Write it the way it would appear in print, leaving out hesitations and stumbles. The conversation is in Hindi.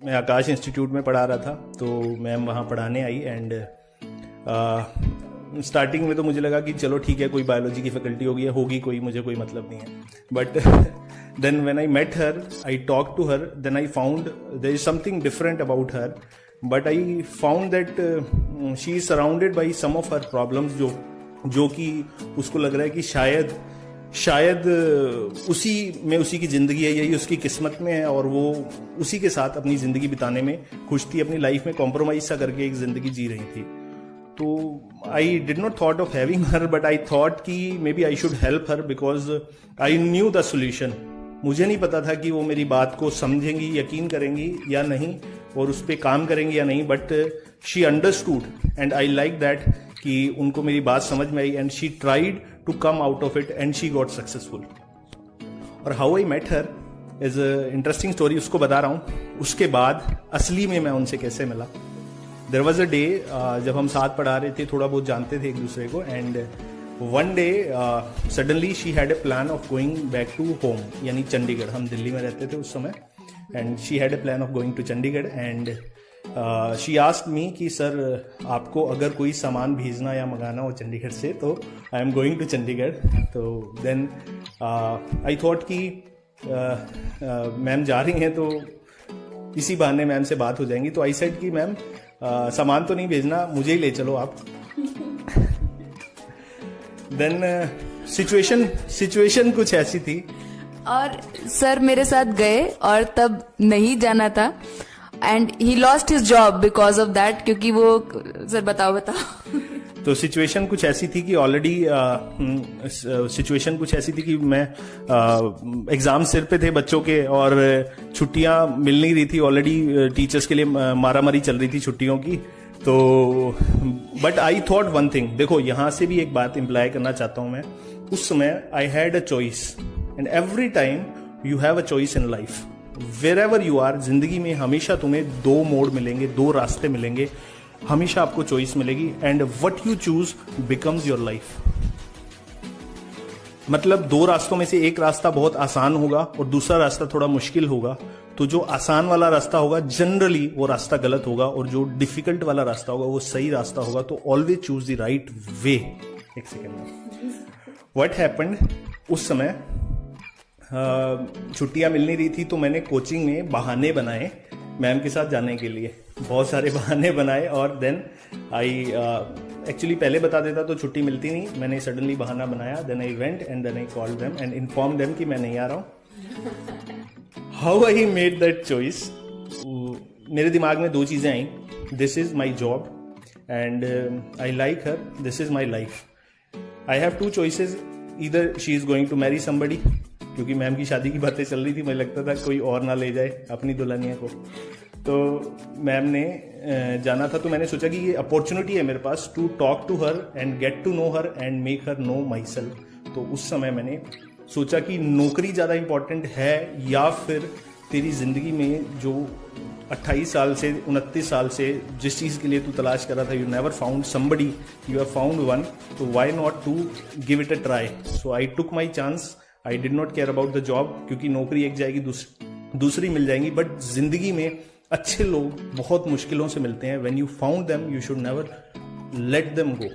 मैं आकाश इंस्टीट्यूट में पढ़ा रहा था, तो मैम वहाँ पढ़ाने आई एंड स्टार्टिंग में तो मुझे लगा कि चलो ठीक है, कोई बायोलॉजी की फैकल्टी होगी कोई, मुझे कोई मतलब नहीं है. But then when I met her, I talk to her, then I found there is something different about her. But I found that she is surrounded by some of her problems, जो कि उसको लग रहा है कि शायद उसी की जिंदगी है, यही उसकी किस्मत में है और वो उसी के साथ अपनी जिंदगी बिताने में खुश थी, अपनी लाइफ में कॉम्प्रोमाइज सा करके एक जिंदगी जी रही थी. तो I did not thought of having her, but I thought कि maybe I should help her because I knew the solution. मुझे नहीं पता था कि वो मेरी बात को समझेंगी, यकीन करेंगी या नहीं, और उस पर काम करेंगी या नहीं, but she understood and I like that कि उनको मेरी बात समझ में आई and she tried to come out of it and she got successful. और how I met her is interesting story, उसको बता रहा हूँ. उसके बाद असली में मैं उनसे कैसे मिला. देयर वॉज अ डे जब हम साथ पढ़ा रहे थे, थोड़ा बहुत जानते थे एक दूसरे को, and one day suddenly she had a plan of going back to home, यानी चंडीगढ़. हम दिल्ली में रहते थे उस समय, and she had a plan of going to Chandigarh. And she asked me कि सर आपको अगर कोई सामान भेजना या मंगाना हो चंडीगढ़ से तो I am going to Chandigarh. तो देन आई थॉट कि मैम जा रही हैं तो इसी बहाने मैम से बात हो जाएंगी. तो आई सेड कि मैम सामान तो नहीं भेजना, मुझे ही ले चलो आप. देन सिचुएशन कुछ ऐसी थी और सर मेरे साथ गए और तब नहीं जाना था and he lost his job because of that, क्योंकि वो सर बताओ. तो सिचुएशन कुछ ऐसी थी कि ऑलरेडी सिचुएशन कुछ ऐसी थी कि मैं एग्जाम सिर पे थे बच्चों के और छुट्टियां मिल नहीं रही थी. ऑलरेडी टीचर्स के लिए मारामारी चल रही थी छुट्टियों की. तो but I thought one thing, देखो यहां से भी एक बात इंप्लाई करना चाहता हूं मैं. उस समय I had a choice and every time you have a choice in life. Wherever you are, जिंदगी में हमेशा तुम्हें दो मोड़ मिलेंगे, दो रास्ते मिलेंगे, हमेशा आपको चॉइस मिलेगी. And what you choose becomes your life. मतलब दो रास्तों में से एक रास्ता बहुत आसान होगा और दूसरा रास्ता थोड़ा मुश्किल होगा. तो जो आसान वाला रास्ता होगा जनरली वो रास्ता गलत होगा, और जो डिफिकल्ट वाला रास्ता होगा वो सही रास्ता होगा. तो always choose the right way. एक सेकेंड में व्हाट हैपेंड, उस समय छुट्टियां मिल नहीं रही थी, तो मैंने कोचिंग में बहाने बनाए मैम के साथ जाने के लिए. बहुत सारे बहाने बनाए और देन आई एक्चुअली पहले बता देता तो छुट्टी मिलती नहीं. मैंने सडनली बहाना बनाया. Then I went and then I called them and inform them कि मैं नहीं आ रहा हूँ. How I made that choice, मेरे दिमाग में दो चीजें आई. This is my job and I like her, this is my life. I have two choices, either she is going to marry somebody, क्योंकि मैम की शादी की बातें चल रही थी, मुझे लगता था कोई और ना ले जाए अपनी दुल्हनिया को. तो मैम ने जाना था, तो मैंने सोचा कि ये अपॉर्चुनिटी है मेरे पास to talk to her and get to know her and make her know myself. तो उस समय मैंने सोचा कि नौकरी ज़्यादा इंपॉर्टेंट है या फिर तेरी ज़िंदगी में जो 28 साल से 29 साल से जिस चीज़ के लिए तू तलाश कर रहा था, you never found somebody, you have found one, तो why not to give it a try. So I took my chance. I did not care about the job, क्योंकि नौकरी एक जाएगी दूसरी मिल जाएंगी. बट जिंदगी में अच्छे लोग बहुत मुश्किलों से मिलते हैं. When you found them you should never let them go.